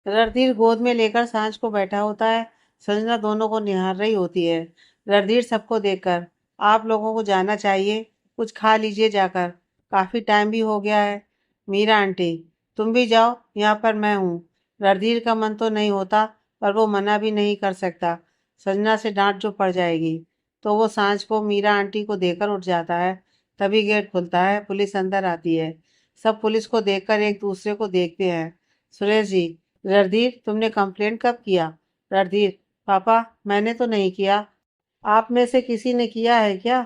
रणधीर गोद में लेकर सांझ को बैठा होता है। संजना दोनों को निहार रही होती है। रणधीर सबको देखकर, आप लोगों को जाना चाहिए, कुछ खा लीजिए जाकर, काफी टाइम भी हो गया है। मीरा आंटी, तुम भी जाओ, यहाँ पर मैं हूँ। रणधीर का मन तो नहीं होता, पर वो मना भी नहीं कर सकता। संजना से डांट जो पड़ जाएगी। तो वो सांझ को मीरा आंटी को देकर उठ जाता है। तभी गेट खुलता है, पुलिस अंदर आती है। सब पुलिस को देखकर एक दूसरे को देखते हैं। सुरेश जी, रणधीर तुमने कंप्लेंट कब किया? रणधीर, पापा मैंने तो नहीं किया। आप में से किसी ने किया है क्या?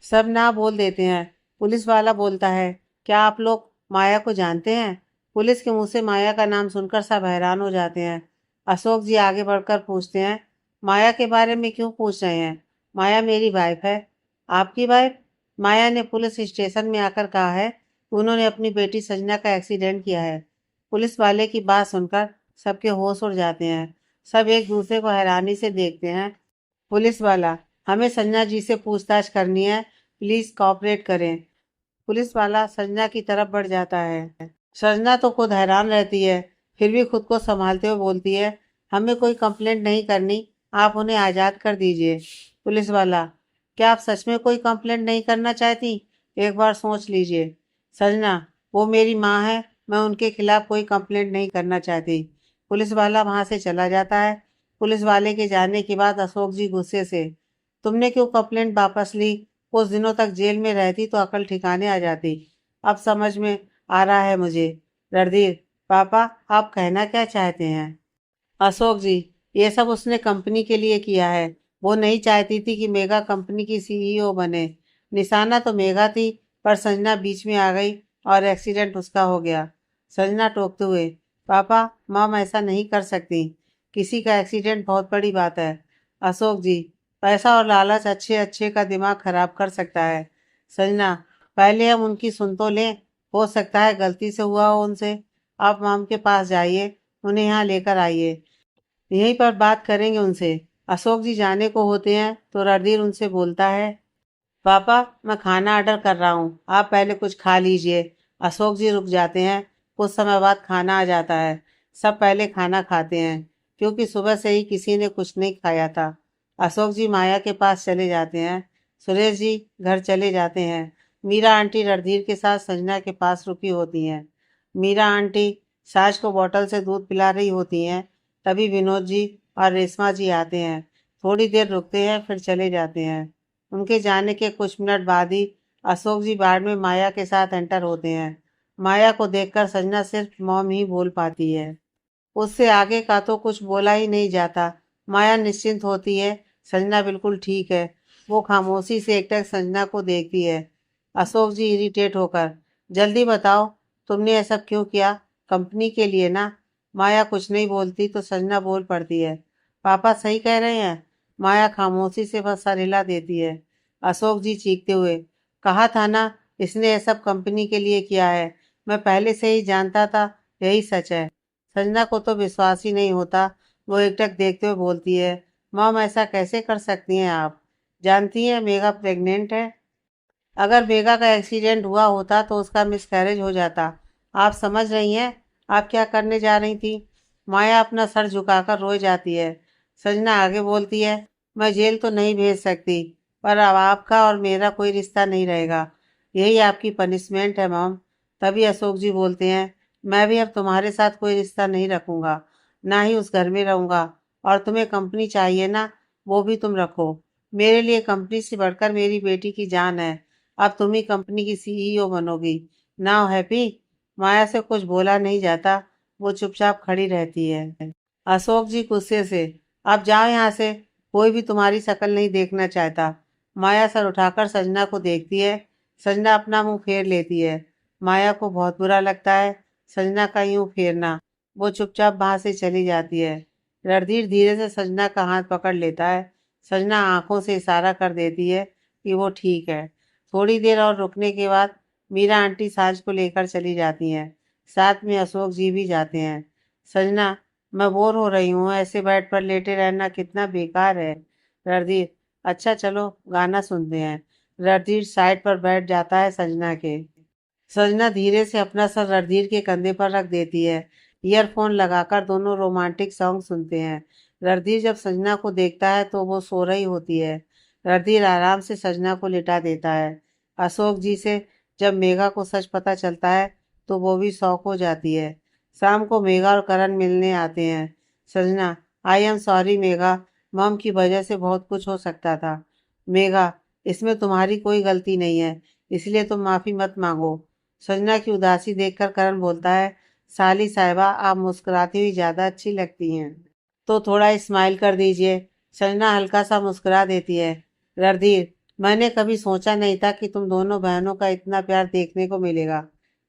सब ना बोल देते हैं। पुलिस वाला बोलता है, क्या आप लोग माया को जानते हैं? पुलिस के मुंह से माया का नाम सुनकर सब हैरान हो जाते हैं। अशोक जी आगे बढ़कर पूछते हैं, माया के बारे में क्यों पूछ रहे हैं? माया मेरी वाइफ है। आपकी वाइफ? माया ने पुलिस स्टेशन में आकर कहा है कि उन्होंने अपनी बेटी संजना का एक्सीडेंट किया है। पुलिस वाले की बात सुनकर सबके होश उड़ जाते हैं। सब एक दूसरे को हैरानी से देखते हैं। पुलिस वाला, हमें संजना जी से पूछताछ करनी है, प्लीज कॉपरेट करें। पुलिस वाला संजना की तरफ बढ़ जाता है। संजना तो खुद हैरान रहती है, फिर भी खुद को संभालते हुए बोलती है, हमें कोई कंप्लेंट नहीं करनी, आप उन्हें आज़ाद कर दीजिए। पुलिस वाला, क्या आप सच में कोई कंप्लेंट नहीं करना चाहती? एक बार सोच लीजिए। संजना, वो मेरी माँ है, मैं उनके खिलाफ कोई कंप्लेंट नहीं करना चाहती। पुलिस वाला वहां से चला जाता है। पुलिस वाले के जाने के बाद अशोक जी गुस्से से, तुमने क्यों कंप्लेंट वापस ली? कुछ दिनों तक जेल में रहती तो अकल ठिकाने आ जाती। अब समझ में आ रहा है मुझे। रणधीर, पापा आप कहना क्या चाहते हैं? अशोक जी, ये सब उसने कंपनी के लिए किया है। वो नहीं चाहती थी कि मेगा कंपनी की सीईओ बने। निशाना तो मेगा थी, पर संजना बीच में आ गई और एक्सीडेंट उसका हो गया। संजना टोकते हुए, पापा मम ऐसा नहीं कर सकती, किसी का एक्सीडेंट बहुत बड़ी बात है। अशोक जी, पैसा और लालच अच्छे अच्छे का दिमाग खराब कर सकता है। संजना, पहले हम उनकी सुन तो लें, हो सकता है गलती से हुआ हो उनसे। आप मम के पास जाइए, उन्हें यहाँ लेकर आइए, यहीं पर बात करेंगे उनसे। अशोक जी जाने को होते हैं तो रणधीर उनसे बोलता है, पापा मैं खाना ऑर्डर कर रहा हूँ, आप पहले कुछ खा लीजिए। अशोक जी रुक जाते हैं। कुछ समय बाद खाना आ जाता है। सब पहले खाना खाते हैं, क्योंकि सुबह से ही किसी ने कुछ नहीं खाया था। अशोक जी माया के पास चले जाते हैं। सुरेश जी घर चले जाते हैं। मीरा आंटी रणधीर के साथ संजना के पास रुकी होती हैं। मीरा आंटी सास को बोतल से दूध पिला रही होती हैं। तभी विनोद जी और रेशमा जी आते हैं। थोड़ी देर रुकते हैं, फिर चले जाते हैं। उनके जाने के कुछ मिनट बाद ही अशोक जी बाड़ में माया के साथ एंटर होते हैं। माया को देखकर संजना सिर्फ मौम ही बोल पाती है। उससे आगे का तो कुछ बोला ही नहीं जाता। माया निश्चिंत होती है, संजना बिल्कुल ठीक है। वो खामोशी से एकटक संजना को देखती है। अशोक जी इरिटेट होकर, जल्दी बताओ, तुमने ये सब क्यों किया? कंपनी के लिए ना? माया कुछ नहीं बोलती तो संजना बोल पड़ती है, पापा सही कह रहे हैं। माया खामोशी से बस सर हिला देती है। अशोक जी चीखते हुए, कहा था ना, इसने ये सब कंपनी के लिए किया है। मैं पहले से ही जानता था, यही सच है। संजना को तो विश्वास ही नहीं होता। वो एकटक देखते हुए बोलती है, मॉम ऐसा कैसे कर सकती हैं आप? जानती हैं मेगा प्रेग्नेंट है। अगर मेगा का एक्सीडेंट हुआ होता तो उसका मिसकैरेज हो जाता। आप समझ रही हैं आप क्या करने जा रही थी? माया अपना सर झुकाकर रोए जाती है। संजना आगे बोलती है, मैं जेल तो नहीं भेज सकती, पर अब आपका और मेरा कोई रिश्ता नहीं रहेगा। यही आपकी पनिशमेंट है मॉम। तभी अशोक जी बोलते हैं, मैं भी अब तुम्हारे साथ कोई रिश्ता नहीं रखूंगा, ना ही उस घर में रहूंगा। और तुम्हें कंपनी चाहिए ना, वो भी तुम रखो। मेरे लिए कंपनी से बढ़कर मेरी बेटी की जान है। अब तुम ही कंपनी की सीईओ बनोगी। Now happy? माया से कुछ बोला नहीं जाता। वो चुपचाप खड़ी रहती है। अशोक जी गुस्से से, अब जाओ यहाँ से, कोई भी तुम्हारी शक्ल नहीं देखना चाहता। माया सर उठाकर संजना को देखती है। संजना अपना मुंह फेर लेती है। माया को बहुत बुरा लगता है संजना का यूं फेरना। वो चुपचाप वहां से चली जाती है। रणधीर धीरे से संजना का हाथ पकड़ लेता है। संजना आंखों से इशारा कर देती है कि वो ठीक है। थोड़ी देर और रुकने के बाद मीरा आंटी साज को लेकर चली जाती हैं। साथ में अशोक जी भी जाते हैं। संजना, मैं बोर हो रही हूँ, ऐसे बेड पर लेटे रहना कितना बेकार है। रणधीर, अच्छा चलो गाना सुनते हैं। रणधीर साइड पर बैठ जाता है संजना के। संजना धीरे से अपना सर रणधीर के कंधे पर रख देती है। ईयरफोन लगाकर दोनों रोमांटिक सॉन्ग सुनते हैं। रणधीर जब संजना को देखता है तो वो सो रही होती है। रणधीर आराम से संजना को लिटा देता है। अशोक जी से जब मेघा को सच पता चलता है तो वो भी शॉक हो जाती है। शाम को मेघा और करण मिलने आते हैं। Sanjana, I am sorry Megha, मम की वजह से बहुत कुछ हो सकता था। मेघा, इसमें तुम्हारी कोई गलती नहीं है, इसलिए तुम माफ़ी मत मांगो। संजना की उदासी देखकर करण बोलता है, साली साहिबा आप मुस्कुराती हुई ज़्यादा अच्छी लगती हैं, तो थोड़ा स्माइल कर दीजिए। संजना हल्का सा मुस्कुरा देती है। रणधीर, मैंने कभी सोचा नहीं था कि तुम दोनों बहनों का इतना प्यार देखने को मिलेगा।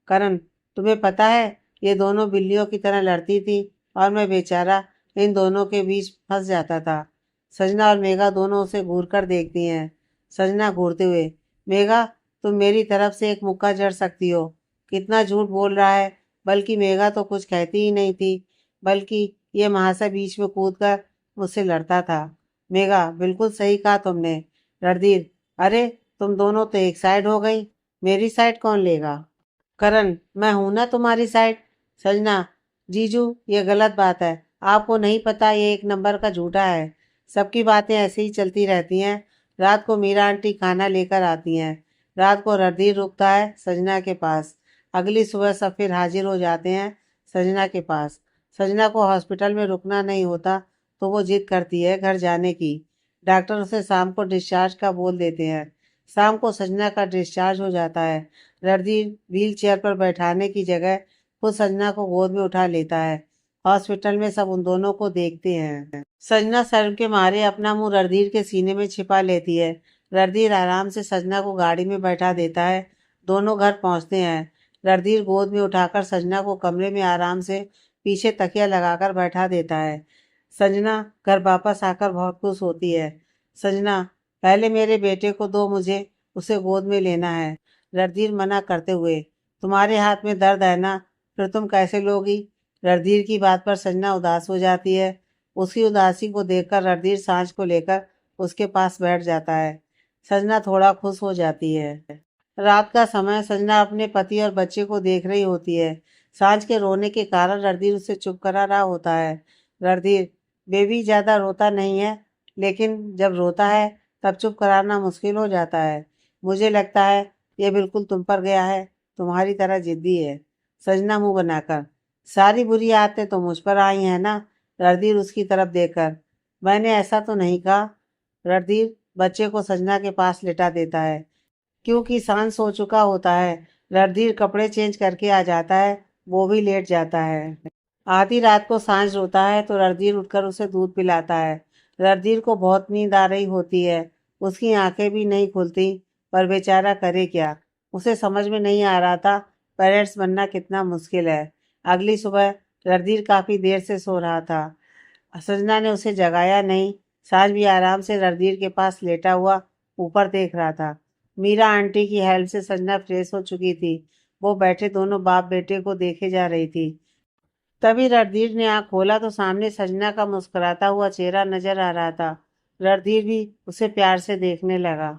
करण, तुम्हें पता है ये दोनों बिल्लियों की तरह लड़ती थी और मैं बेचारा इन दोनों के बीच फंस जाता था। संजना और मेघा दोनों उसे घूर कर देखती हैं। संजना घूरते हुए, मेघा, तुम मेरी तरफ से एक मुक्का जड़ सकती हो। कितना झूठ बोल रहा है। बल्कि मेघा तो कुछ कहती ही नहीं थी, बल्कि ये महाशय बीच में कूदकर मुझसे लड़ता था। मेघा, बिल्कुल सही कहा तुमने। रणधीर, अरे तुम दोनों तो एक साइड हो गई, मेरी साइड कौन लेगा। करण, मैं हूं ना तुम्हारी साइड। संजना, जीजू ये गलत बात है, आपको नहीं पता ये एक नंबर का झूठा है। सबकी बातें ऐसे ही चलती रहती हैं। रात को मीरा आंटी खाना लेकर आती हैं। रात को रणधीर रुकता है संजना के पास। अगली सुबह सब फिर हाजिर हो जाते हैं संजना के पास। संजना को हॉस्पिटल में रुकना नहीं होता तो वो जिद करती है घर जाने की। डॉक्टर उसे शाम को डिस्चार्ज का बोल देते हैं। शाम को संजना का डिस्चार्ज हो जाता है। रणधीर व्हील चेयर पर बैठाने की जगह खुद संजना को गोद में उठा लेता है। हॉस्पिटल में सब उन दोनों को देखते हैं। संजना शर्म के मारे अपना मुंह रणधीर के सीने में छिपा लेती है। रणधीर आराम से संजना को गाड़ी में बैठा देता है। दोनों घर पहुंचते हैं। रणधीर गोद में उठाकर संजना को कमरे में आराम से पीछे तकिया लगाकर बैठा देता है। संजना घर वापस आकर बहुत खुश होती है। संजना, पहले मेरे बेटे को दो, मुझे उसे गोद में लेना है। रणधीर मना करते हुए, तुम्हारे हाथ में दर्द है ना, फिर तुम कैसे लोगी। रणधीर की बात पर संजना उदास हो जाती है। उसकी उदासी को देखकर रणधीर सांझ को लेकर उसके पास बैठ जाता है। संजना थोड़ा खुश हो जाती है। रात का समय संजना अपने पति और बच्चे को देख रही होती है। सांझ के रोने के कारण रणधीर उसे चुप करा रहा होता है। रणधीर, बेबी ज़्यादा रोता नहीं है, लेकिन जब रोता है तब चुप कराना मुश्किल हो जाता है। मुझे लगता है ये बिल्कुल तुम पर गया है, तुम्हारी तरह जिद्दी है। संजना मुंह बनाकर, सारी बुरी आदतें तो मुझ पर आई हैं ना। रणधीर उसकी तरफ देखकर, मैंने ऐसा तो नहीं कहा। रणधीर बच्चे को संजना के पास लेटा देता है। क्योंकि सांझ सो चुका होता है, रणधीर कपड़े चेंज करके आ जाता है। वो भी लेट जाता है। आधी रात को सांझ रोता है तो रणधीर उठकर उसे दूध पिलाता है। रणधीर को बहुत नींद आ रही होती है। उसकी आंखें भी नहीं खुलती, पर बेचारा करे क्या। उसे समझ में नहीं आ रहा था पेरेंट्स बनना कितना मुश्किल है। अगली सुबह रणधीर काफ़ी देर से सो रहा था। संजना ने उसे जगाया नहीं। सांझ भी आराम से रणधीर के पास लेटा हुआ ऊपर देख रहा था। मीरा आंटी की हेल्प से संजना फ्रेश हो चुकी थी। वो बैठे दोनों बाप बेटे को देखे जा रही थी। तभी रणधीर ने आँख खोला तो सामने संजना का मुस्कुराता हुआ चेहरा नजर आ रहा था। रणधीर भी उसे प्यार से देखने लगा।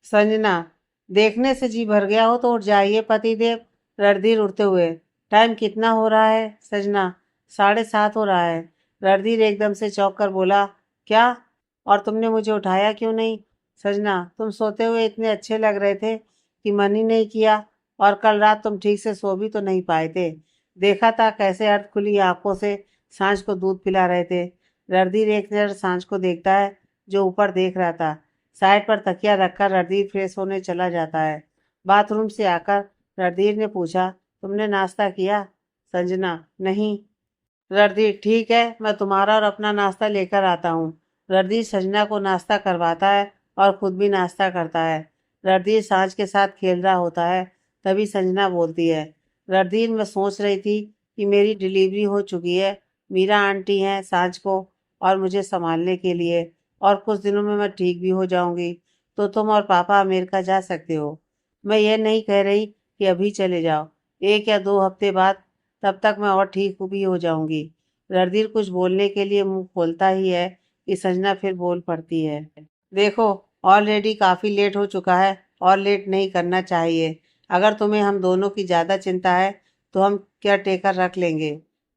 संजना, देखने से जी भर गया हो तो उठ जाइए पतिदेव। रणधीर उठते हुए, टाइम कितना हो रहा है संजना। 7:30 हो रहा है। रणधीर एकदम से चौंक कर बोला, क्या, और तुमने मुझे उठाया क्यों नहीं। संजना, तुम सोते हुए इतने अच्छे लग रहे थे कि मन ही नहीं किया, और कल रात तुम ठीक से सो भी तो नहीं पाए थे। देखा था कैसे अर्ध खुली आंखों से सांझ को दूध पिला रहे थे। रणधीर एक नजर सांझ को देखता है जो ऊपर देख रहा था। साइड पर तकिया रखकर रणधीर फ्रेश होने चला जाता है। बाथरूम से आकर रणधीर ने पूछा, तुमने नाश्ता किया। संजना, नहीं। रणधीर, ठीक है, मैं तुम्हारा और अपना नाश्ता लेकर आता हूँ। रणधीर संजना को नाश्ता करवाता है और खुद भी नाश्ता करता है। रणधीर सांझ के साथ खेल रहा होता है। तभी संजना बोलती है, रणधीर, मैं सोच रही थी कि मेरी डिलीवरी हो चुकी है। मीरा आंटी हैं सांझ को और मुझे संभालने के लिए, और कुछ दिनों में मैं ठीक भी हो जाऊंगी, तो तुम और पापा अमेरिका जा सकते हो। मैं ये नहीं कह रही कि अभी चले जाओ, 1 या 2 हफ्ते बाद, तब तक मैं और ठीक भी हो जाऊंगी। रणधीर कुछ बोलने के लिए मुंह खोलता ही है कि संजना फिर बोल पड़ती है, देखो, ऑलरेडी काफ़ी लेट हो चुका है, और लेट नहीं करना चाहिए। अगर तुम्हें हम दोनों की ज़्यादा चिंता है तो हम केयर टेकर रख लेंगे।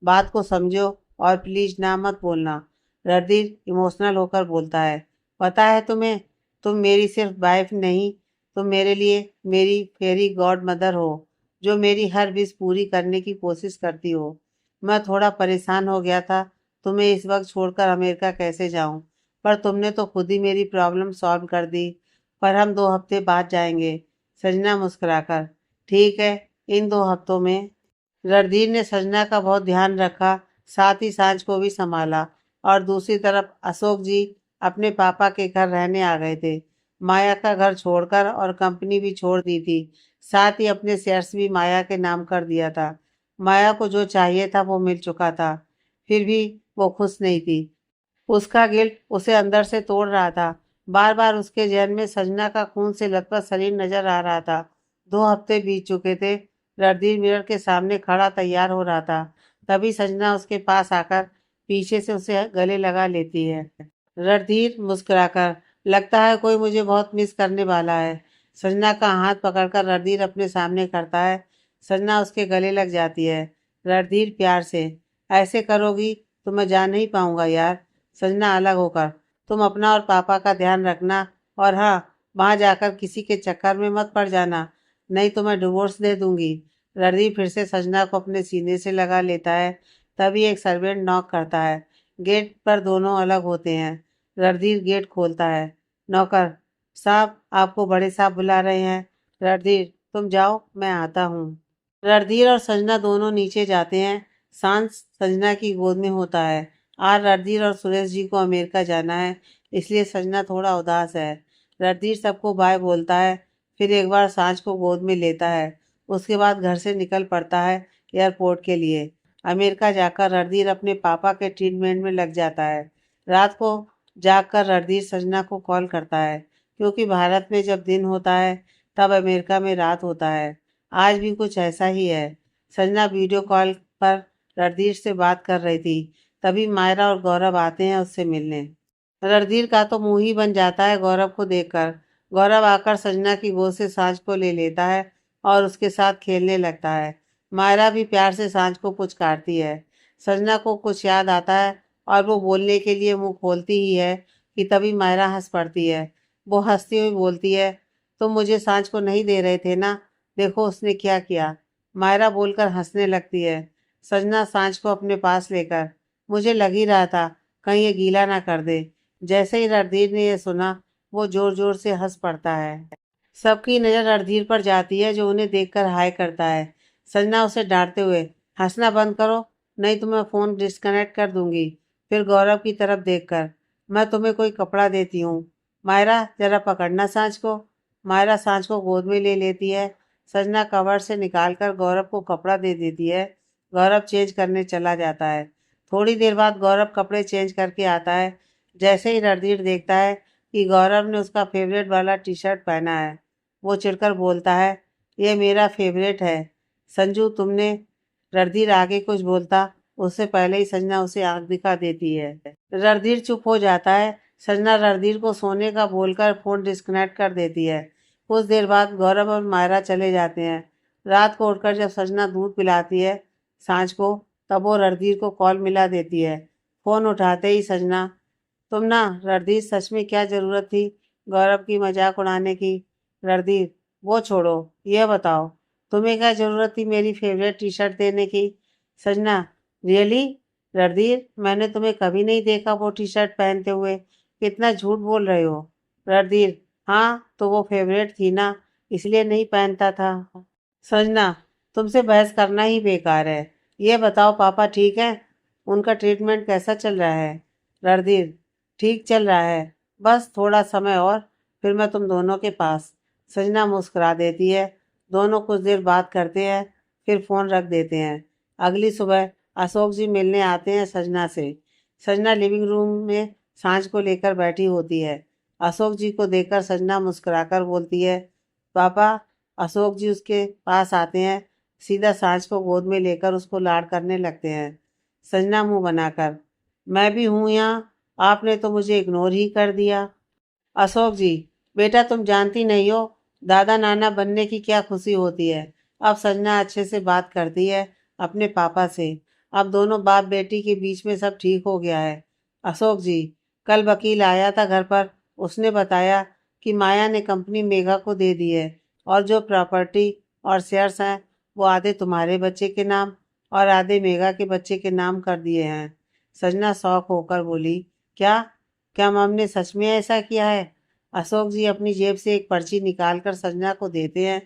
बात को समझो और प्लीज ना मत बोलना। रणधीर इमोशनल होकर बोलता है। पता है तुम्हें, तुम मेरी सिर्फ वाइफ नहीं, तुम मेरे लिए मेरी फेरी गॉड मदर हो, जो मेरी हर विश पूरी करने की कोशिश करती हो। मैं थोड़ा परेशान हो गया था, तुम्हें इस वक्त छोड़कर अमेरिका कैसे जाऊं, पर तुमने तो खुद ही मेरी प्रॉब्लम सॉल्व कर दी। पर हम 2 हफ्ते बाद जाएंगे। सजना मुस्कुराकर। ठीक है, इन 2 हफ्तों में। रणधीर ने सजना का बहुत ध्यान रखा, साथ ही सांझ को भी संभाला। और दूसरी तरफ अशोक जी अपने पापा के घर रहने आ गए थे। माया का घर छोड़कर और कंपनी भी छोड़ दी थी। साथ ही अपने शेयर्स भी माया के नाम कर दिया था। माया को जो चाहिए था वो मिल चुका था, फिर भी वो खुश नहीं थी। उसका गिल्ट उसे अंदर से तोड़ रहा था। बार बार उसके जहन में सजना का खून से लथपथ शरीर नजर आ रहा था। 2 हफ्ते बीत चुके थे। रणधीर मिरर के सामने खड़ा तैयार हो रहा था। तभी सजना उसके पास आकर पीछे से उसे गले लगा लेती है। रणधीर मुस्कुराकर। लगता है कोई मुझे बहुत मिस करने वाला है। सजना का हाथ पकड़कर रणधीर अपने सामने करता है। सजना उसके गले लग जाती है। रणधीर प्यार से। ऐसे करोगी तो मैं जा नहीं पाऊंगा यार। सजना अलग होकर। तुम अपना और पापा का ध्यान रखना। और हाँ, वहां जाकर किसी के चक्कर में मत पड़ जाना, नहीं तो मैं डिवोर्स दे दूंगी। रणदीप फिर से सजना को अपने सीने से लगा लेता है। तभी एक सर्वेंट नॉक करता है। गेट पर दोनों अलग होते हैं। रणधीर गेट खोलता है। नौकर साहब, आपको बड़े साहब बुला रहे हैं। रणधीर, तुम जाओ, मैं आता हूँ। रणधीर और संजना दोनों नीचे जाते हैं। सांस संजना की गोद में होता है। आज रणधीर और सुरेश जी को अमेरिका जाना है, इसलिए संजना थोड़ा उदास है। रणधीर सबको बाय बोलता है, फिर एक बार सांझ को गोद में लेता है। उसके बाद घर से निकल पड़ता है एयरपोर्ट के लिए। अमेरिका जाकर रणधीर अपने पापा के ट्रीटमेंट में लग जाता है। रात को जागकर रणधीर संजना को कॉल करता है, क्योंकि भारत में जब दिन होता है तब अमेरिका में रात होता है। आज भी कुछ ऐसा ही है। संजना वीडियो कॉल पर रणधीर से बात कर रही थी। तभी मायरा और गौरव आते हैं उससे मिलने। रणधीर का तो मुंह ही बन जाता है गौरव को देखकर। गौरव आकर संजना की गोद से सांझ को ले लेता है और उसके साथ खेलने लगता है। मायरा भी प्यार से सांझ को पुचकारती है। संजना को कुछ याद आता है और वो बोलने के लिए मुंह खोलती ही है कि तभी मायरा हंस पड़ती है। वो हंसती हुई बोलती है, तुम मुझे सांझ को नहीं दे रहे थे ना, देखो उसने क्या किया। मायरा बोलकर हंसने लगती है। संजना सांझ को अपने पास लेकर, मुझे लग ही रहा था कहीं ये गीला ना कर दे। जैसे ही रणधीर ने यह सुना, वो जोर जोर से हंस पड़ता है। सबकी नजर रणधीर पर जाती है, जो उन्हें देखकर हाय करता है। संजना उसे डांटते हुए, हंसना बंद करो, नहीं तो मैं फोन डिस्कनेक्ट कर दूंगी। फिर गौरव की तरफ देखकर, मैं तुम्हें कोई कपड़ा देती हूँ, मायरा जरा पकड़ना सांझ को। मायरा सांझ को गोद में ले लेती है। संजना कवर से निकालकर गौरव को कपड़ा दे देती है। गौरव चेंज करने चला जाता है। थोड़ी देर बाद गौरव कपड़े चेंज करके आता है। जैसे ही रणधीर देखता है कि गौरव ने उसका फेवरेट वाला टी शर्ट पहना है, वो चिढ़कर बोलता है, ये मेरा फेवरेट है। संजू, तुमने। रणधीर आगे कुछ बोलता, उससे पहले ही संजना उसे आंख दिखा देती है। रणधीर चुप हो जाता है। संजना रणधीर को सोने का बोलकर फोन डिस्कनेक्ट कर देती है। कुछ देर बाद गौरव और मायरा चले जाते हैं। रात को उठकर जब संजना दूध पिलाती है सांझ को, तब वो रणधीर को कॉल मिला देती है। फोन उठाते ही संजना, तुम ना रणधीर, सच में क्या जरूरत थी गौरव की मजाक उड़ाने की। रणधीर, वो छोड़ो, यह बताओ तुम्हें क्या जरूरत थी मेरी फेवरेट टी शर्ट देने की। संजना, रियली। रणधीर, मैंने तुम्हें कभी नहीं देखा वो टी शर्ट पहनते हुए, कितना झूठ बोल रहे हो। रणधीर, हाँ तो वो फेवरेट थी ना, इसलिए नहीं पहनता था। संजना, तुमसे बहस करना ही बेकार है। ये बताओ पापा ठीक है, उनका ट्रीटमेंट कैसा चल रहा है। रणधीर, ठीक चल रहा है, बस थोड़ा समय और फिर मैं तुम दोनों के पास। संजना मुस्कुरा देती है। दोनों कुछ देर बात करते हैं, फिर फोन रख देते हैं। अगली सुबह अशोक जी मिलने आते हैं संजना से। संजना लिविंग रूम में सांझ को लेकर बैठी होती है। अशोक जी को देखकर संजना मुस्कुराकर बोलती है, पापा। अशोक जी उसके पास आते हैं, सीधा सांझ को गोद में लेकर उसको लाड करने लगते हैं। संजना मुंह बनाकर, मैं भी हूँ यहाँ, आपने तो मुझे इग्नोर ही कर दिया। अशोक जी, बेटा तुम जानती नहीं हो दादा नाना बनने की क्या खुशी होती है। अब संजना अच्छे से बात करती है अपने पापा से। अब दोनों बाप बेटी के बीच में सब ठीक हो गया है। अशोक जी, कल वकील आया था घर पर। उसने बताया कि माया ने कंपनी मेघा को दे दी है और जो प्रॉपर्टी और शेयर्स हैं वो आधे तुम्हारे बच्चे के नाम और आधे मेघा के बच्चे के नाम कर दिए हैं। सजना शौक होकर बोली, क्या क्या मम ने सच में ऐसा किया है? अशोक जी अपनी जेब से एक पर्ची निकालकर सजना को देते हैं।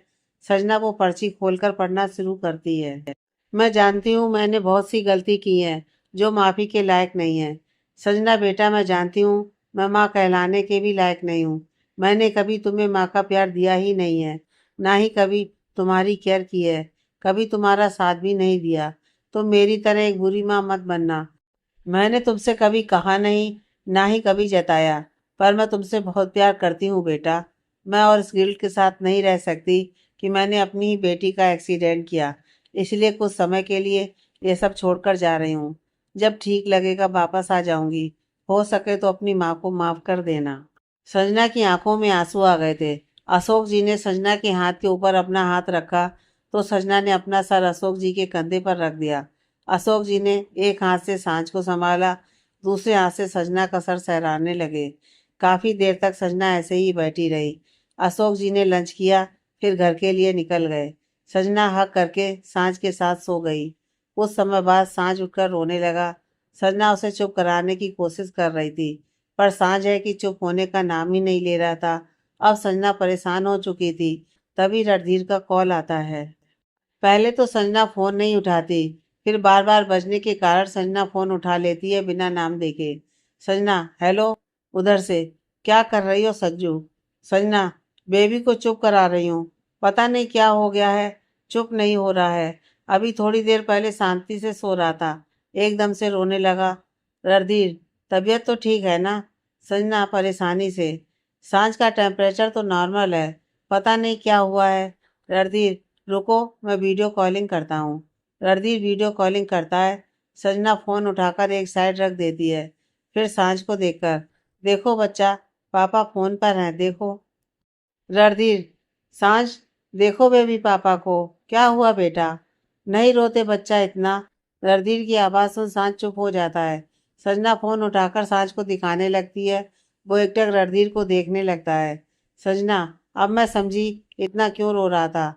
सजना वो पर्ची खोलकर पढ़ना शुरू करती है। मैं जानती हूँ मैंने बहुत सी गलती की है जो माफ़ी के लायक नहीं है। सजना बेटा, मैं जानती हूँ मैं माँ कहलाने के भी लायक नहीं हूँ। मैंने कभी तुम्हें माँ का प्यार दिया ही नहीं है, ना ही कभी तुम्हारी केयर की है, कभी तुम्हारा साथ भी नहीं दिया। तुम मेरी तरह एक बुरी माँ मत बनना। मैंने तुमसे कभी कहा नहीं, ना ही कभी जताया, पर मैं तुमसे बहुत प्यार करती हूँ बेटा। मैं और इस गिल्ट के साथ नहीं रह सकती कि मैंने अपनी ही बेटी का एक्सीडेंट किया। इसलिए कुछ समय के लिए ये सब छोड़कर जा रही हूँ। जब ठीक लगेगा वापस आ जाऊंगी। हो सके तो अपनी माँ को माफ कर देना। संजना की आंखों में आंसू आ गए थे। अशोक जी ने संजना के हाथ के ऊपर अपना हाथ रखा तो संजना ने अपना सर अशोक जी के कंधे पर रख दिया। अशोक जी ने एक हाथ से सांझ को संभाला, दूसरे हाथ से संजना का सर सहलाने लगे। काफी देर तक संजना ऐसे ही बैठी रही। अशोक जी ने लंच किया, फिर घर के लिए निकल गए। संजना हक करके सांझ के साथ सो गई। कुछ समय बाद सांझ उठकर रोने लगा। संजना उसे चुप कराने की कोशिश कर रही थी, पर सांझ है कि चुप होने का नाम ही नहीं ले रहा था। अब संजना परेशान हो चुकी थी। तभी रणधीर का कॉल आता है। पहले तो संजना फोन नहीं उठाती, फिर बार बार बजने के कारण संजना फोन उठा लेती है बिना नाम देखे। संजना, हेलो। उधर से, क्या कर रही हो सज्जू? संजना, बेबी को चुप करा रही हूँ। पता नहीं क्या हो गया है, चुप नहीं हो रहा है। अभी थोड़ी देर पहले शांति से सो रहा था, एकदम से रोने लगा। रणधीर, तबीयत तो ठीक है ना? संजना परेशानी से, सांझ का टेम्परेचर तो नॉर्मल है, पता नहीं क्या हुआ है। रणधीर, रुको, मैं वीडियो कॉलिंग करता हूँ। रणधीर वीडियो कॉलिंग करता है। संजना फोन उठाकर एक साइड रख देती है, फिर सांझ को देखकर, देखो बच्चा, पापा फोन पर हैं, देखो। रणधीर, सांझ, देखो बेबी पापा को। क्या हुआ बेटा? नहीं रोते बच्चा इतना। रणधीर की आवाज़ सुन सांझ चुप हो जाता है। संजना फोन उठाकर सांझ को दिखाने लगती है। वो एकटक रणधीर को देखने लगता है। संजना, अब मैं समझी इतना क्यों रो रहा था।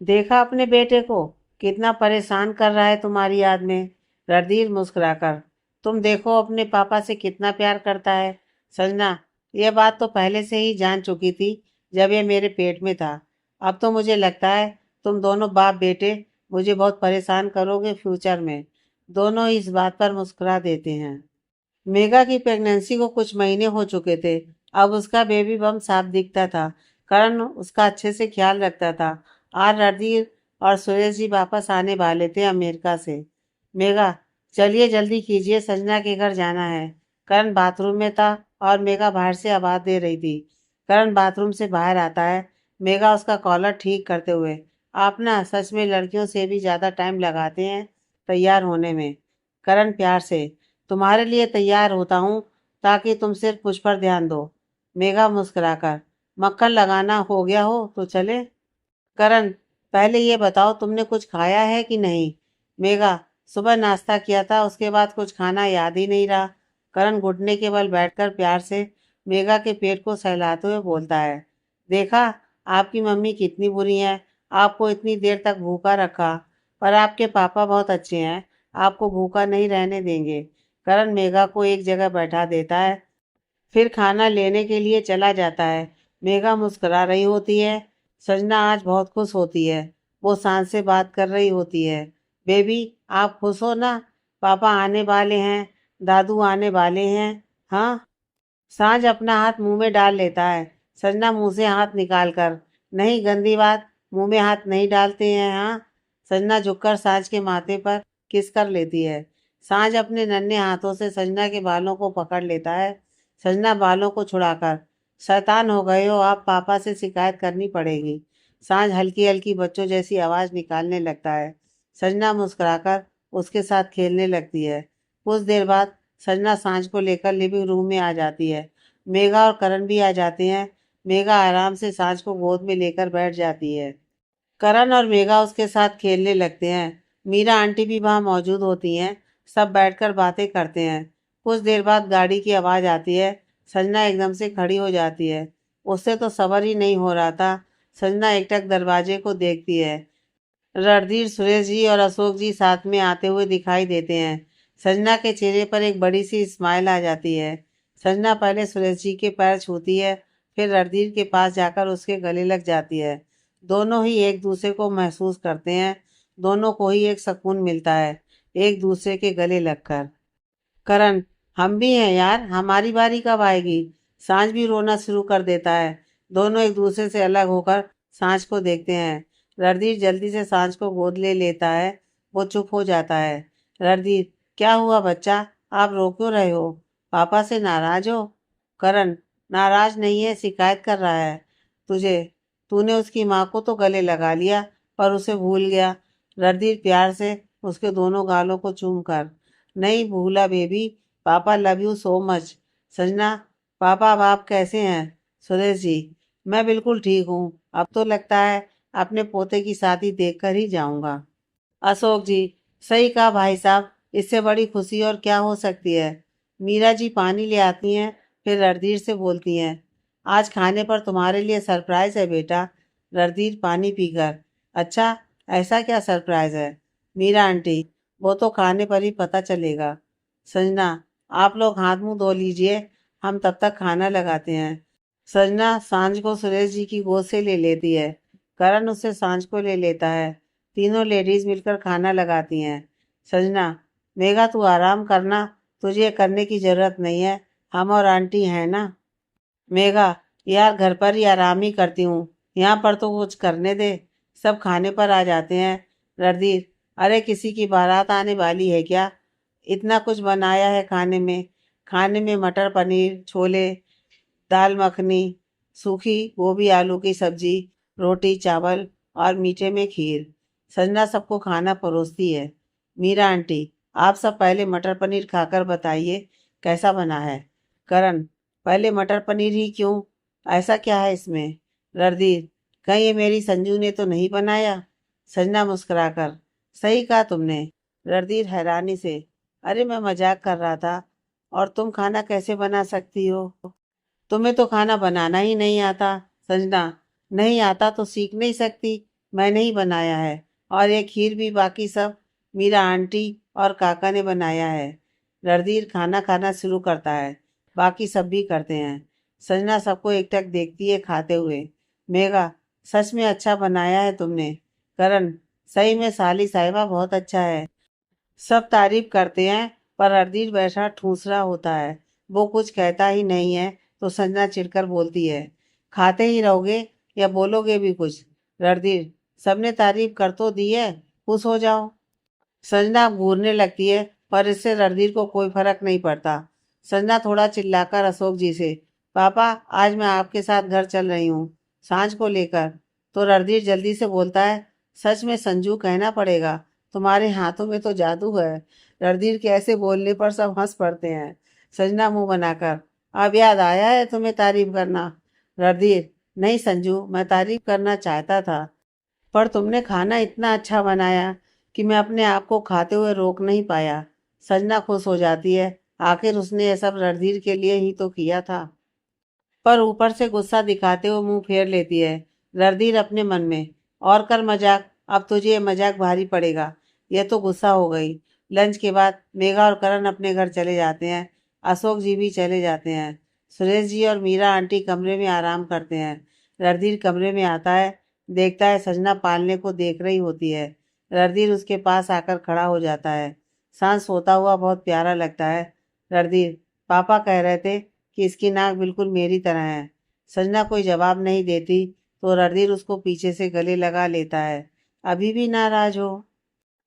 देखा अपने बेटे को, कितना परेशान कर रहा है तुम्हारी याद में। रणधीर मुस्कुराकर, तुम देखो अपने पापा से कितना प्यार करता है। संजना, यह बात तो पहले से ही जान चुकी थी जब ये मेरे पेट में था। अब तो मुझे लगता है तुम दोनों बाप बेटे मुझे बहुत परेशान करोगे फ्यूचर में। दोनों इस बात पर मुस्कुरा देते हैं। मेघा की प्रेगनेंसी को कुछ महीने हो चुके थे। अब उसका बेबी बम साफ दिखता था। करण उसका अच्छे से ख्याल रखता था। आज रणधीर और सुरेश जी वापस आने वाले थे अमेरिका से। मेघा, चलिए जल्दी कीजिए, संजना के घर जाना है। करण बाथरूम में था और मेघा बाहर से आवाज दे रही थी। करण बाथरूम से बाहर आता है, मेघा उसका कॉलर ठीक करते हुए, आप ना सच में लड़कियों से भी ज्यादा टाइम लगाते हैं तैयार होने में। करण प्यार से, तुम्हारे लिए तैयार होता हूँ ताकि तुम सिर्फ मुझ पर ध्यान दो। मेघा मुस्कुराकर, मक्खन लगाना हो गया हो तो चले। करण, पहले ये बताओ तुमने कुछ खाया है कि नहीं? मेघा, सुबह नाश्ता किया था, उसके बाद कुछ खाना याद ही नहीं रहा। करण घुटने के बल बैठकर प्यार से मेघा के पेट को सहलाते हुए बोलता है, देखा आपकी मम्मी कितनी बुरी है, आपको इतनी देर तक भूखा रखा, पर आपके पापा बहुत अच्छे हैं, आपको भूखा नहीं रहने देंगे। करण मेघा को एक जगह बैठा देता है, फिर खाना लेने के लिए चला जाता है। मेघा मुस्कुरा रही होती है। संजना आज बहुत खुश होती है। वो सांझ से बात कर रही होती है। बेबी, आप खुश हो ना? पापा आने वाले हैं, दादू आने वाले हैं। हाँ। सांझ अपना हाथ मुंह में डाल लेता है। संजना मुंह से हाथ निकाल कर, नहीं, गंदी बात, मुंह में हाथ नहीं डालते हैं, हाँ। संजना झुककर सांझ के माथे पर किस कर लेती है। सांझ अपने नन्हे हाथों से संजना के बालों को पकड़ लेता है। संजना बालों को छुड़ाकर, शैतान हो गए हो आप, पापा से शिकायत करनी पड़ेगी। सांझ हल्की हल्की बच्चों जैसी आवाज निकालने लगता है। संजना मुस्कुराकर उसके साथ खेलने लगती है। कुछ देर बाद संजना सांझ को लेकर लिविंग रूम में आ जाती है। मेघा और करण भी आ जाते हैं। मेघा आराम से सांझ को गोद में लेकर बैठ जाती है। करण और मेघा उसके साथ खेलने लगते हैं। मीरा आंटी भी वहाँ मौजूद होती हैं। सब बैठकर बातें करते हैं। कुछ देर बाद गाड़ी की आवाज़ आती है। संजना एकदम से खड़ी हो जाती है। उससे तो सब्र ही नहीं हो रहा था। संजना एकटक दरवाजे को देखती है। रणधीर, सुरेश जी और अशोक जी साथ में आते हुए दिखाई देते हैं। संजना के चेहरे पर एक बड़ी सी स्माइल आ जाती है। संजना पहले सुरेश जी के पैर छूती है, फिर रणधीर के पास जाकर उसके गले लग जाती है। दोनों ही एक दूसरे को महसूस करते हैं। दोनों को ही एक सुकून मिलता है एक दूसरे के गले लगकर। करण, हम भी हैं यार, हमारी बारी कब आएगी? सांझ भी रोना शुरू कर देता है। दोनों एक दूसरे से अलग होकर सांझ को देखते हैं। रणधीर जल्दी से सांझ को गोद ले लेता है। वो चुप हो जाता है। रणधीर, क्या हुआ बच्चा? आप रो क्यों रहे हो? पापा से नाराज हो? करण, नाराज नहीं है, शिकायत कर रहा है तुझे। तूने उसकी माँ को तो गले लगा लिया, पर उसे भूल गया। रणधीर प्यार से उसके दोनों गालों को चूम कर, नहीं भूला बेबी, पापा love you so much. Sanjana, पापा अब आप कैसे हैं? सुरेश जी, मैं बिल्कुल ठीक हूँ। अब तो लगता है अपने पोते की शादी देखकर ही जाऊंगा। अशोक जी, सही कहा भाई साहब, इससे बड़ी खुशी और क्या हो सकती है। मीरा जी पानी ले आती हैं, फिर रणधीर से बोलती हैं, आज खाने पर तुम्हारे लिए सरप्राइज है बेटा। रणधीर पानी पीकर, अच्छा, ऐसा क्या सरप्राइज है? मीरा आंटी, वो तो खाने पर ही पता चलेगा। संजना, आप लोग हाथ मुंह धो लीजिए, हम तब तक खाना लगाते हैं। संजना सांझ को सुरेश जी की गोद से ले लेती है। करण उससे सांझ को ले लेता है। तीनों लेडीज मिलकर खाना लगाती हैं। संजना, मेघा तू आराम करना, तुझे ये करने की जरूरत नहीं है, हम और आंटी हैं ना। मेघा, यार घर पर ही आराम ही करती हूँ, यहाँ पर तो कुछ करने दे। सब खाने पर आ जाते हैं। रणधीर, अरे किसी की बारात आने वाली है क्या? इतना कुछ बनाया है खाने में। खाने में मटर पनीर, छोले, दाल मखनी, सूखी गोभी आलू की सब्जी, रोटी चावल और मीठे में खीर। संजना सबको खाना परोसती है। मीरा आंटी, आप सब पहले मटर पनीर खाकर बताइए कैसा बना है। करण, पहले मटर पनीर ही क्यों? ऐसा क्या है इसमें? रणधीर, कहीं ये मेरी संजू ने तो नहीं बनाया? संजना मुस्कुराकर, सही कहा तुमने। रणधीर हैरानी से, अरे मैं मजाक कर रहा था। और तुम खाना कैसे बना सकती हो? तुम्हें तो खाना बनाना ही नहीं आता। संजना, नहीं आता तो सीख नहीं सकती, मैंने ही बनाया है। और ये खीर भी बाकी सब मीरा आंटी और काका ने बनाया है। रणधीर खाना खाना शुरू करता है। बाकी सब भी करते हैं। संजना सबको एकटक देखती है खाते हुए। मेघा, सच में अच्छा बनाया है तुमने। करण, सही में साली साहिबा बहुत अच्छा है। सब तारीफ करते हैं, पर रणधीर वैसा ठूसरा होता है। वो कुछ कहता ही नहीं है तो संजना चिढ़कर बोलती है, खाते ही रहोगे या बोलोगे भी कुछ? रणधीर, सबने तारीफ कर तो दी है, खुश हो जाओ। संजना घूरने लगती है, पर इससे रणधीर को कोई फर्क नहीं पड़ता। संजना थोड़ा चिल्लाकर अशोक जी से, पापा आज मैं आपके साथ घर चल रही हूँ, सांझ को लेकर। तो रणधीर जल्दी से बोलता है, सच में संजू, कहना पड़ेगा, तुम्हारे हाथों में तो जादू है। रणधीर के ऐसे बोलने पर सब हंस पड़ते हैं। संजना मुंह बनाकर, अब याद आया है तुम्हें तारीफ करना? रणधीर, नहीं संजू, मैं तारीफ करना चाहता था, पर तुमने खाना इतना अच्छा बनाया कि मैं अपने आप को खाते हुए रोक नहीं पाया। संजना खुश हो जाती है, आखिर उसने ये सब रणधीर के लिए ही तो किया था। पर ऊपर से गुस्सा दिखाते हुए मुंह फेर लेती है। रणधीर अपने मन में, और कर मजाक, अब तुझे ये मजाक भारी पड़ेगा। यह तो गुस्सा हो गई। लंच के बाद मेघा और करण अपने घर चले जाते हैं। अशोक जी भी चले जाते हैं। सुरेश जी और मीरा आंटी कमरे में आराम करते हैं। रणधीर कमरे में आता है, देखता है संजना पालने को देख रही होती है। रणधीर उसके पास आकर खड़ा हो जाता है। सांस सोता हुआ बहुत प्यारा लगता है। रणधीर, पापा कह रहे थे कि इसकी नाक बिल्कुल मेरी तरह है। संजना कोई जवाब नहीं देती तो रणधीर उसको पीछे से गले लगा लेता है। अभी भी नाराज हो?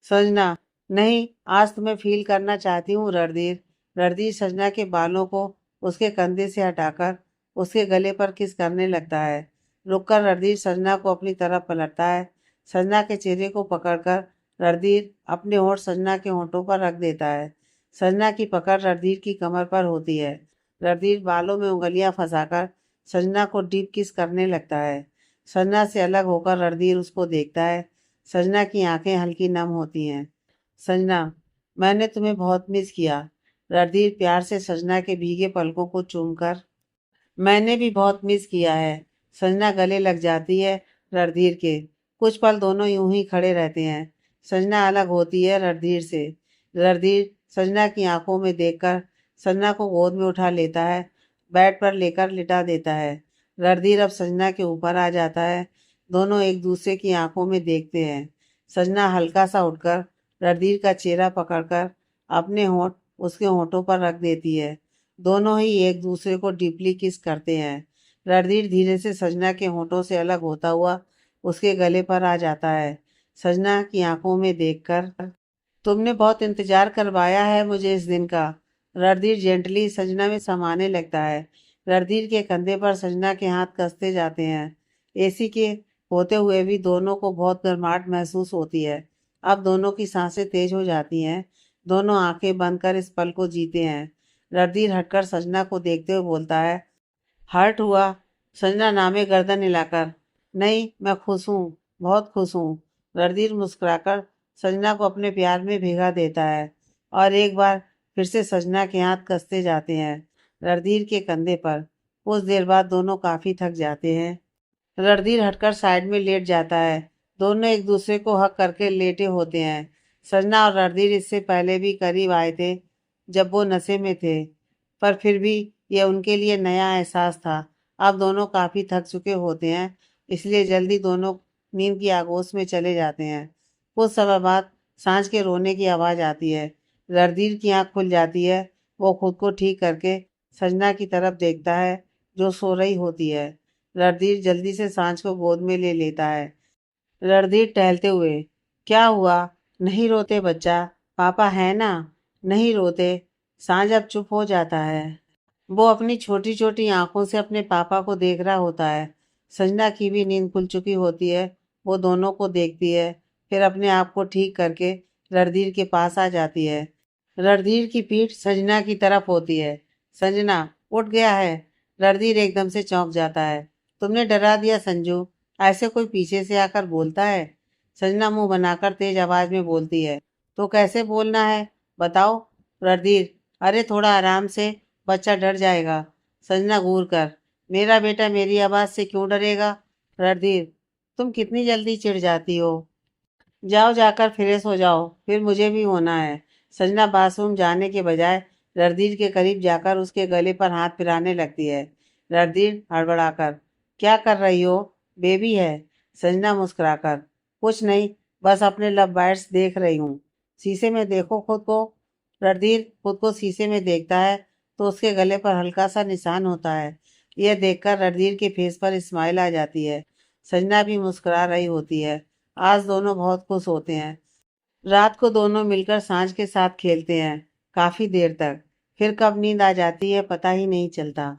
संजना, नहीं, आज तुम्हें फील करना चाहती हूँ रणधीर। रणधीर संजना के बालों को उसके कंधे से हटाकर उसके गले पर किस करने लगता है। रुककर रणधीर संजना को अपनी तरफ पलटता है। संजना के चेहरे को पकड़कर रणधीर अपने होंठ संजना के होंठों पर रख देता है। संजना की पकड़ रणधीर की कमर पर होती है। रणधीर बालों में उंगलियां फंसाकर संजना को डीप किस करने लगता है। संजना से अलग होकर रणधीर उसको देखता है। सजना की आंखें हल्की नम होती हैं। सजना, मैंने तुम्हें बहुत मिस किया। रणधीर प्यार से सजना के भीगे पलकों को चूमकर। मैंने भी बहुत मिस किया है। संजना गले लग जाती है रणधीर के। कुछ पल दोनों यूं ही खड़े रहते हैं। संजना अलग होती है रणधीर से। रणधीर संजना की आंखों में देखकर संजना को गोद में उठा लेता है, बेड पर लेकर लिटा देता है। रणधीर अब संजना के ऊपर आ जाता है। दोनों एक दूसरे की आंखों में देखते हैं। संजना हल्का सा उठकर रणधीर का चेहरा पकड़कर अपने होंठ उसके होंठों पर रख देती है। दोनों ही एक दूसरे को डीपली किस करते हैं। रणधीर धीरे से सजना के होठों से अलग होता हुआ उसके गले पर आ जाता है। सजना की आंखों में देखकर, तुमने बहुत इंतजार करवाया है मुझे इस दिन का। रणधीर जेंटली सजना में समाने लगता है। रणधीर के कंधे पर सजना के हाथ कसते जाते हैं। एसी के होते हुए भी दोनों को बहुत गर्माहट महसूस होती है। अब दोनों की सांसें तेज हो जाती हैं। दोनों आंखें बंद कर इस पल को जीते हैं। रणधीर हटकर सजना को देखते हुए बोलता है, हर्ट हुआ? संजना नामे गर्दन हिलाकर, नहीं मैं खुश हूँ, बहुत खुश हूँ। रणधीर मुस्कुराकर संजना को अपने प्यार में भिगा देता है और एक बार फिर से संजना के हाथ कसते जाते हैं रणधीर के कंधे पर। कुछ देर बाद दोनों काफी थक जाते हैं। रणधीर हटकर साइड में लेट जाता है। दोनों एक दूसरे को हक करके लेटे होते हैं। संजना और रणधीर इससे पहले भी करीब आए थे जब वो नशे में थे, पर फिर भी यह उनके लिए नया एहसास था। अब दोनों काफी थक चुके होते हैं, इसलिए जल्दी दोनों नींद की आगोश में चले जाते हैं। कुछ समय बाद सांझ के रोने की आवाज आती है। रणधीर की आंख खुल जाती है। वो खुद को ठीक करके संजना की तरफ देखता है जो सो रही होती है। रणधीर जल्दी से सांझ को गोद में ले लेता है। रणधीर टहलते हुए, क्या हुआ? नहीं रोते बच्चा, पापा है ना, नहीं रोते। सांझ अब चुप हो जाता है। वो अपनी छोटी छोटी आंखों से अपने पापा को देख रहा होता है। संजना की भी नींद खुल चुकी होती है। वो दोनों को देखती है, फिर अपने आप को ठीक करके रणधीर के पास आ जाती है। रणधीर की पीठ संजना की तरफ होती है। संजना, उठ गया है? रणधीर एकदम से चौंक जाता है। तुमने डरा दिया संजू, ऐसे कोई पीछे से आकर बोलता है? संजना मुंह बनाकर तेज आवाज में बोलती है। तो कैसे बोलना है, बताओ? रणधीर, अरे थोड़ा आराम से, बच्चा डर जाएगा। संजना घूर कर, मेरा बेटा मेरी आवाज से क्यों डरेगा? रणधीर, तुम कितनी जल्दी चिढ़ जाती हो। जाओ जाकर फ्रेश हो जाओ, फिर मुझे भी होना है। संजना बाथरूम जाने के बजाय रणधीर के करीब जाकर उसके गले पर हाथ फिराने लगती है। रणधीर हड़बड़ाकर, क्या कर रही हो? बेबी है। संजना मुस्कुराकर, कुछ नहीं, बस अपने लव बाइट्स देख रही हूँ। शीशे में देखो खुद को। रणधीर खुद को शीशे में देखता है तो उसके गले पर हल्का सा निशान होता है। यह देखकर रणधीर के फेस पर स्माइल आ जाती है। संजना भी मुस्कुरा रही होती है। आज दोनों बहुत खुश होते हैं। रात को दोनों मिलकर सांझ के साथ खेलते हैं, काफी देर तक। फिर कब नींद आ जाती है पता ही नहीं चलता।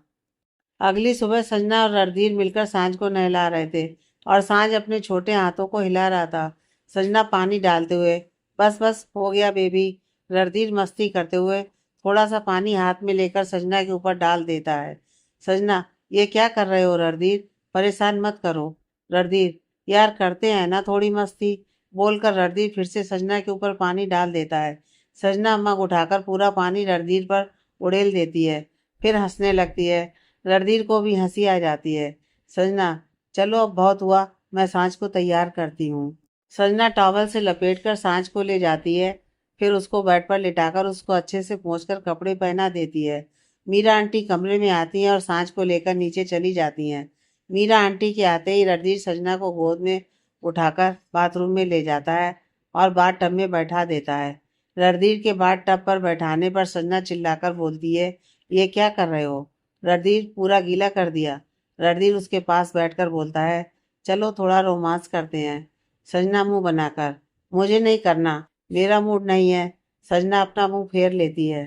अगली सुबह संजना और रणधीर मिलकर सांझ को नहला रहे थे और सांझ अपने छोटे हाथों को हिला रहा था संजना पानी डालते हुए। बस बस हो गया बेबी। रणधीर मस्ती करते हुए थोड़ा सा पानी हाथ में लेकर संजना के ऊपर डाल देता है। संजना, ये क्या कर रहे हो रणधीर, परेशान मत करो। रणधीर, यार करते हैं ना थोड़ी मस्ती, बोलकर रणधीर फिर से संजना के ऊपर पानी डाल देता है। संजना मग उठाकर पूरा पानी रणधीर पर उड़ेल देती है, फिर हंसने लगती है। रणधीर को भी हंसी आ जाती है। संजना, चलो अब बहुत हुआ, मैं सांझ को तैयार करती हूँ। संजना टॉवल से लपेटकर सांझ को ले जाती है, फिर उसको बेड पर लिटाकर उसको अच्छे से पोंछकर कपड़े पहना देती है। मीरा आंटी कमरे में आती हैं और सांझ को लेकर नीचे चली जाती हैं। मीरा आंटी के आते ही रणधीर संजना को गोद में उठाकर बाथरूम में ले जाता है और बाथ टब में बैठा देता है। रणधीर के बाथ टब पर बैठाने पर संजना चिल्लाकर बोलती है, ये क्या कर रहे हो? रणधीर, पूरा गीला कर दिया। रणधीर उसके पास बैठकर बोलता है, चलो थोड़ा रोमांस करते हैं। संजना मुंह बनाकर, मुझे नहीं करना, मेरा मूड नहीं है। संजना अपना मुंह फेर लेती है।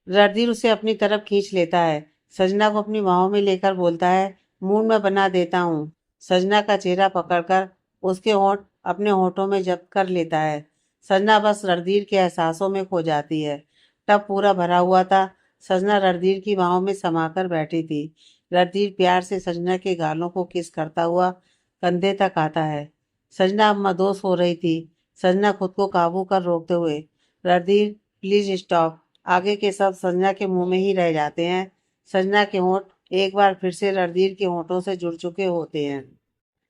रणधीर उसे अपनी तरफ खींच लेता है। संजना को अपनी बाहों में लेकर बोलता है, मूड मैं बना देता हूँ। संजना का चेहरा पकड़कर उसके होंठ अपने होंठों में जब्त कर लेता है। संजना बस रणधीर के एहसासों में खो जाती है। टब पूरा भरा हुआ था। संजना रणधीर की बाहों में समाकर बैठी थी। रणधीर प्यार से संजना के गालों को किस करता हुआ कंधे तक आता है। संजना अब मदोस हो रही थी। संजना खुद को काबू कर रोकते हुए, रणधीर प्लीज स्टॉप। आगे के सब संजना के मुंह में ही रह जाते हैं। संजना के होंठ एक बार फिर से रणधीर के होंठों से जुड़ चुके होते हैं।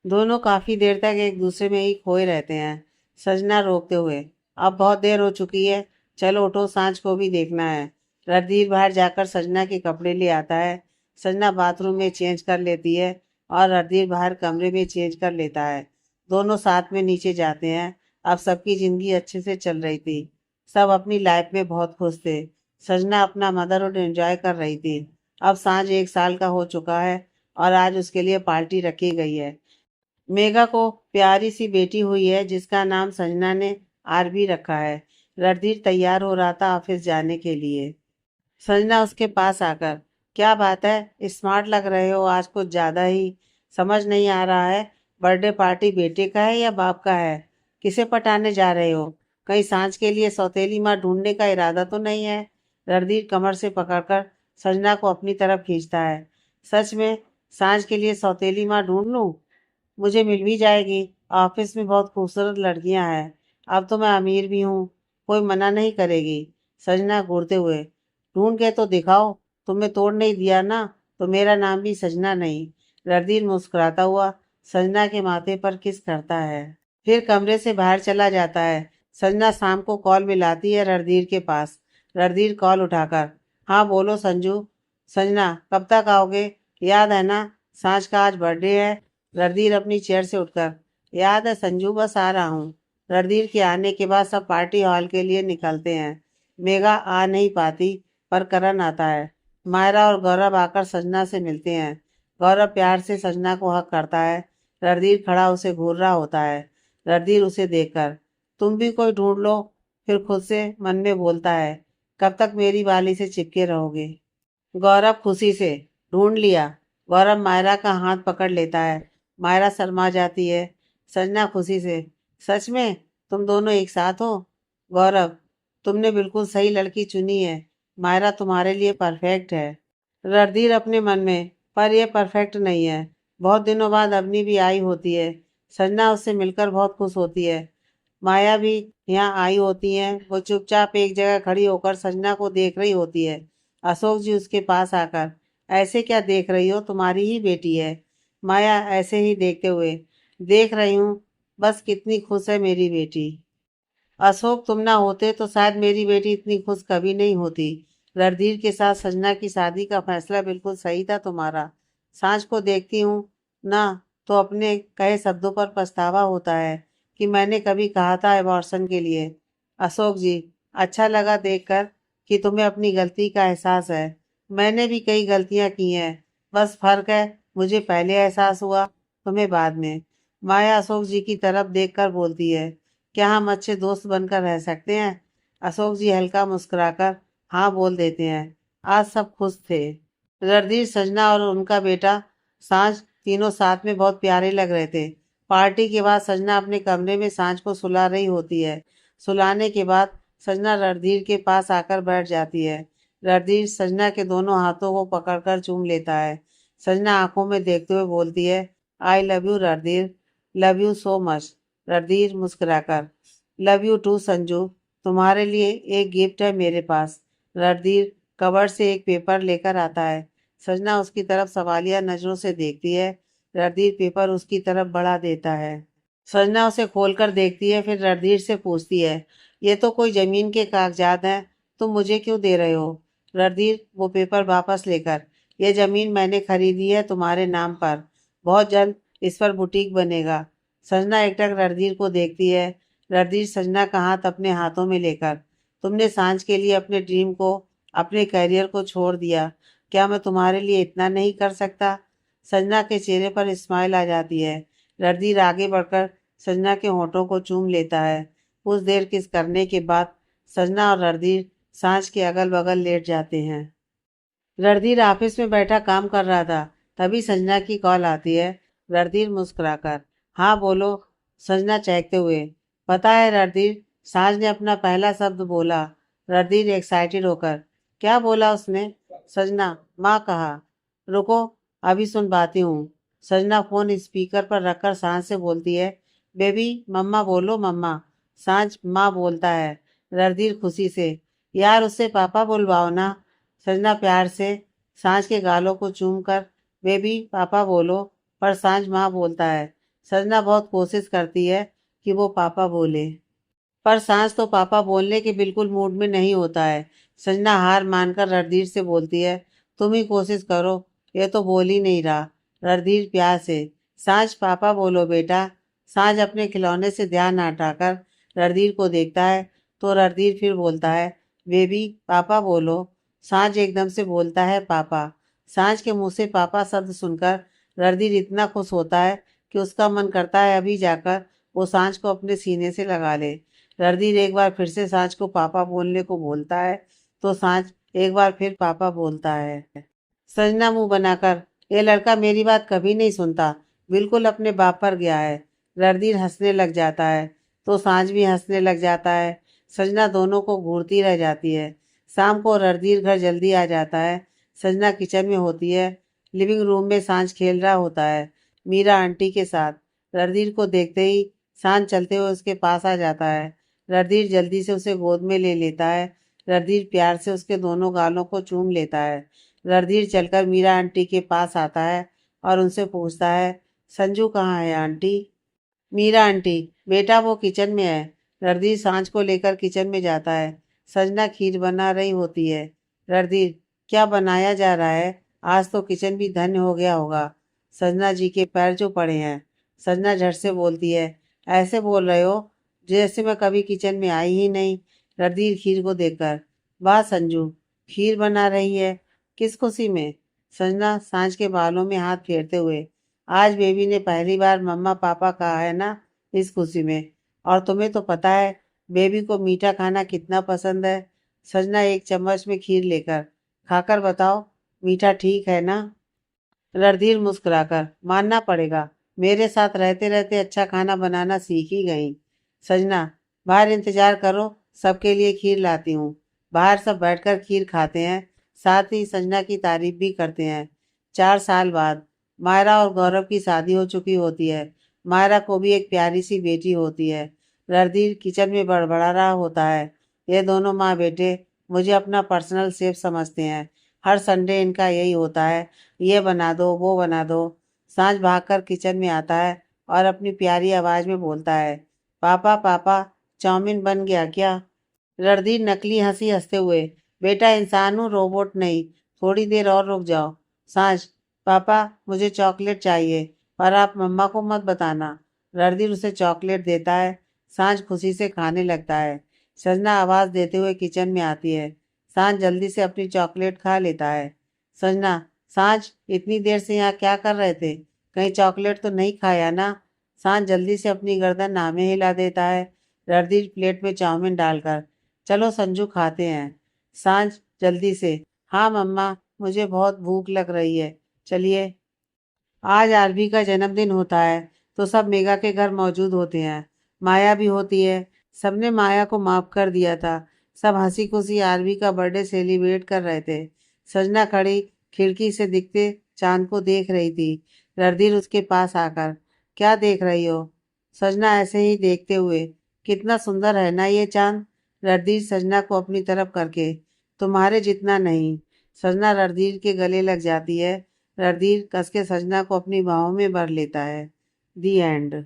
दोनों काफी देर तक एक दूसरे में ही खोए रहते हैं। संजना रोकते हुए, अब बहुत देर हो चुकी है, चलो उठो, सांझ को भी देखना है। रणधीर बाहर जाकर संजना के कपड़े ले आता है। संजना बाथरूम में चेंज कर लेती है और रणधीर बाहर कमरे में चेंज कर लेता है। दोनों साथ में नीचे जाते हैं। अब सबकी जिंदगी अच्छे से चल रही थी। सब अपनी लाइफ में बहुत खुश थे। संजना अपना मदरहुड एंजॉय कर रही थी। अब सांझ 1 साल का हो चुका है और आज उसके लिए पार्टी रखी गई है। मेघा को प्यारी सी बेटी हुई है जिसका नाम संजना ने आरबी रखा है। रणधीर तैयार हो रहा था ऑफिस जाने के लिए। संजना उसके पास आकर, क्या बात है, स्मार्ट लग रहे हो आज कुछ ज्यादा ही। समझ नहीं आ रहा है, बर्थडे पार्टी बेटे का है या बाप का है? किसे पटाने जा रहे हो? कहीं सांझ के लिए सौतेली माँ ढूंढने का इरादा तो नहीं है? रणधीर कमर से पकड़कर संजना को अपनी तरफ खींचता है। सच में सांझ के लिए सौतेली माँ ढूंढ लूं? मुझे मिल भी जाएगी। ऑफिस में बहुत खूबसूरत लड़कियां हैं। अब तो मैं अमीर भी हूँ, कोई मना नहीं करेगी। सजना घूरते हुए, ढूंढ के तो दिखाओ। तुमने तोड़ नहीं दिया ना, तो मेरा नाम भी सजना नहीं। रणधीर मुस्कुराता हुआ सजना के माथे पर किस करता है, फिर कमरे से बाहर चला जाता है। संजना शाम को कॉल मिलाती है रणधीर के पास। रणधीर कॉल उठाकर, हाँ बोलो संजू। संजना, कब तक आओगे? याद है ना, सांझ का आज बर्थडे है। रणधीर अपनी चेयर से उठकर, याद है संजू, बस आ रहा हूँ। रणधीर के आने के बाद सब पार्टी हॉल के लिए निकलते हैं। मेघा आ नहीं पाती, पर करण आता है। मायरा और गौरव आकर संजना से मिलते हैं। गौरव प्यार से संजना को हक करता है। रणधीर खड़ा उसे घूर रहा होता है। रणधीर उसे देखकर, तुम भी कोई ढूंढ लो। फिर खुद से मन में बोलता है, कब तक मेरी बाली से चिपके रहोगे? गौरव खुशी से, ढूंढ लिया। गौरव मायरा का हाथ पकड़ लेता है। मायरा शर्मा जाती है। संजना खुशी से, सच में तुम दोनों एक साथ हो? गौरव, तुमने बिल्कुल सही लड़की चुनी है। मायरा तुम्हारे लिए परफेक्ट है। रणधीर अपने मन में, पर यह परफेक्ट नहीं है। बहुत दिनों बाद अवनी भी आई होती है। संजना उससे मिलकर बहुत खुश होती है। माया भी यहाँ आई होती है। वो चुपचाप एक जगह खड़ी होकर संजना को देख रही होती है। अशोक जी उसके पास आकर, ऐसे क्या देख रही हो, तुम्हारी ही बेटी है। माया ऐसे ही देखते हुए, देख रही हूँ, बस कितनी खुश है मेरी बेटी। अशोक, तुम ना होते तो शायद मेरी बेटी इतनी खुश कभी नहीं होती। रणधीर के साथ संजना की शादी का फैसला बिल्कुल सही था तुम्हारा। सांझ को देखती हूँ ना, तो अपने कहे शब्दों पर पछतावा होता है कि मैंने कभी कहा था अबॉर्शन के लिए। अशोक जी, अच्छा लगा देखकर कि तुम्हें अपनी गलती का एहसास है। मैंने भी कई गलतियां की हैं, बस फर्क है मुझे पहले एहसास हुआ, तुम्हें बाद में। माया अशोक जी की तरफ देखकर बोलती है, क्या हम अच्छे दोस्त बनकर रह सकते हैं? अशोक जी हल्का मुस्कुराकर हाँ बोल देते हैं। आज सब खुश थे। रणधीर, संजना और उनका बेटा सांझ तीनों साथ में बहुत प्यारे लग रहे थे। पार्टी के बाद संजना अपने कमरे में सांझ को सुला रही होती है। सुलाने के बाद संजना रणधीर के पास आकर बैठ जाती है। रणधीर संजना के दोनों हाथों को पकड़कर चूम लेता है। संजना आंखों में देखते हुए बोलती है, I love you Randhir, love you so much. Randhir मुस्कुराकर, लव यू टू संजू, तुम्हारे लिए एक गिफ्ट है मेरे पास। रणधीर कवर से एक पेपर लेकर आता है। संजना उसकी तरफ सवालिया नजरों से देखती है। रणधीर पेपर उसकी तरफ बढ़ा देता है। संजना उसे खोलकर देखती है, फिर रणधीर से पूछती है, ये तो कोई जमीन के कागजात हैं, तुम मुझे क्यों दे रहे हो? रणधीर वो पेपर वापस लेकर, यह जमीन मैंने खरीदी है तुम्हारे नाम पर, बहुत जल्द इस पर बुटीक बनेगा। संजना एकटक रणधीर को देखती है। रणधीर संजना का हाथ अपने हाथों में लेकर, तुमने सांझ के लिए अपने ड्रीम को, अपने करियर को छोड़ दिया, क्या मैं तुम्हारे लिए इतना नहीं कर सकता? संजना के चेहरे पर स्माइल आ जाती है। रणधीर आगे बढ़कर संजना के होठों को चूम लेता है। कुछ देर किस करने के बाद संजना और रणधीर सांझ के अगल बगल लेट जाते हैं। रणधीर ऑफिस में बैठा काम कर रहा था, तभी संजना की कॉल आती है। रणधीर मुस्कुराकर, हाँ बोलो। संजना चहकते हुए, पता है रणधीर, सांझ ने अपना पहला शब्द बोला। रणधीर एक्साइटेड होकर, क्या बोला उसने? संजना, माँ कहा। रुको, अभी सुन पाती हूँ। संजना फोन स्पीकर पर रखकर सांझ से बोलती है, बेबी मम्मा बोलो मम्मा। सांझ माँ बोलता है। रणधीर खुशी से, यार उससे पापा बुलवाओ ना। संजना प्यार से सांझ के गालों को चूम कर, बेबी पापा बोलो। पर सांझ माँ बोलता है। संजना बहुत कोशिश करती है कि वो पापा बोले, पर सांझ तो पापा बोलने के बिल्कुल मूड में नहीं होता है। संजना हार मानकर रणधीर से बोलती है, तुम ही कोशिश करो, ये तो बोल ही नहीं रहा। रणधीर प्यार से, सांझ पापा बोलो बेटा। सांझ अपने खिलौने से ध्यान हटाकर रणधीर को देखता है, तो रणधीर फिर बोलता है, बेबी पापा बोलो। सांझ एकदम से बोलता है पापा। सांझ के मुंह से पापा शब्द सुनकर रणधीर इतना खुश होता है कि उसका मन करता है अभी जाकर वो सांझ को अपने सीने से लगा ले। रणधीर एक बार फिर से सांझ को पापा बोलने को बोलता है, तो सांझ एक बार फिर पापा बोलता है। संजना मुंह बनाकर, ये लड़का मेरी बात कभी नहीं सुनता, बिल्कुल अपने बाप पर गया है। रणधीर हंसने लग जाता है, तो सांझ भी हंसने लग जाता है। संजना दोनों को घूरती रह जाती है। शाम को रणधीर घर जल्दी आ जाता है। संजना किचन में होती है। लिविंग रूम में सांझ खेल रहा होता है मीरा आंटी के साथ। रणधीर को देखते ही सांझ चलते हुए उसके पास आ जाता है। रणधीर जल्दी से उसे गोद में ले लेता है। रणधीर प्यार से उसके दोनों गालों को चूम लेता है। रणधीर चलकर मीरा आंटी के पास आता है और उनसे पूछता है, संजू कहाँ है आंटी? मीरा आंटी, बेटा वो किचन में है। रणधीर सांझ को लेकर किचन में जाता है। संजना खीर बना रही होती है। रणधीर, क्या बनाया जा रहा है? आज तो किचन भी धन्य हो गया होगा। संजना जी के पैर जो पड़े हैं। संजना झट से बोलती है, ऐसे बोल रहे हो जैसे मैं कभी किचन में आई ही नहीं। रणधीर खीर को देखकर, वाह संजू, खीर बना रही है, किस खुशी में? संजना सांझ के बालों में हाथ फेरते हुए, आज बेबी ने पहली बार मम्मा पापा कहा है ना, इस खुशी में। और तुम्हें तो पता है बेबी को मीठा खाना कितना पसंद है। सजना एक चम्मच में खीर लेकर, खाकर बताओ मीठा ठीक है ना? रणधीर मुस्कुराकर, मानना पड़ेगा, मेरे साथ रहते रहते अच्छा खाना बनाना सीख ही गई। सजना, बाहर इंतजार करो, सबके लिए खीर लाती हूँ। बाहर सब बैठकर खीर खाते हैं, साथ ही संजना की तारीफ भी करते हैं। 4 साल बाद मायरा और गौरव की शादी हो चुकी होती है। मायरा को भी एक प्यारी सी बेटी होती है। रणधीर किचन में बड़बड़ा रहा होता है, ये दोनों माँ बेटे मुझे अपना पर्सनल सेफ समझते हैं। हर संडे इनका यही होता है, ये बना दो वो बना दो। सांझ भागकर किचन में आता है और अपनी प्यारी आवाज में बोलता है, पापा पापा, चाउमीन बन गया क्या? रणधीर नकली हंसी हंसते हुए, बेटा इंसान हूँ रोबोट नहीं, थोड़ी देर और रुक जाओ। सांझ, पापा मुझे चॉकलेट चाहिए, पर आप मम्मा को मत बताना। रणधीर उसे चॉकलेट देता है। सांझ खुशी से खाने लगता है। संजना आवाज देते हुए किचन में आती है। सांझ जल्दी से अपनी चॉकलेट खा लेता है। संजना, सांझ इतनी देर से यहाँ क्या कर रहे थे? कहीं चॉकलेट तो नहीं खाया ना? सांझ जल्दी से अपनी गर्दन नामे हिला देता है। रणधीर प्लेट में चाउमीन डालकर, चलो संजू खाते हैं। सांझ जल्दी से, हाँ मम्मा, मुझे बहुत भूख लग रही है, चलिए। आज आरवी का जन्मदिन होता है, तो सब मेघा के घर मौजूद होते हैं। माया भी होती है। सबने माया को माफ कर दिया था। सब हंसी खुशी आरवी का बर्थडे सेलिब्रेट कर रहे थे। सजना खड़ी खिड़की से दिखते चांद को देख रही थी। रणधीर उसके पास आकर, क्या देख रही हो? सजना ऐसे ही देखते हुए, कितना सुंदर है ना ये चांद? रणधीर सजना को अपनी तरफ करके, तुम्हारे जितना नहीं। सजना रणधीर के गले लग जाती है। रणधीर कस के सजना को अपनी बाहों में भर लेता है। दी एंड।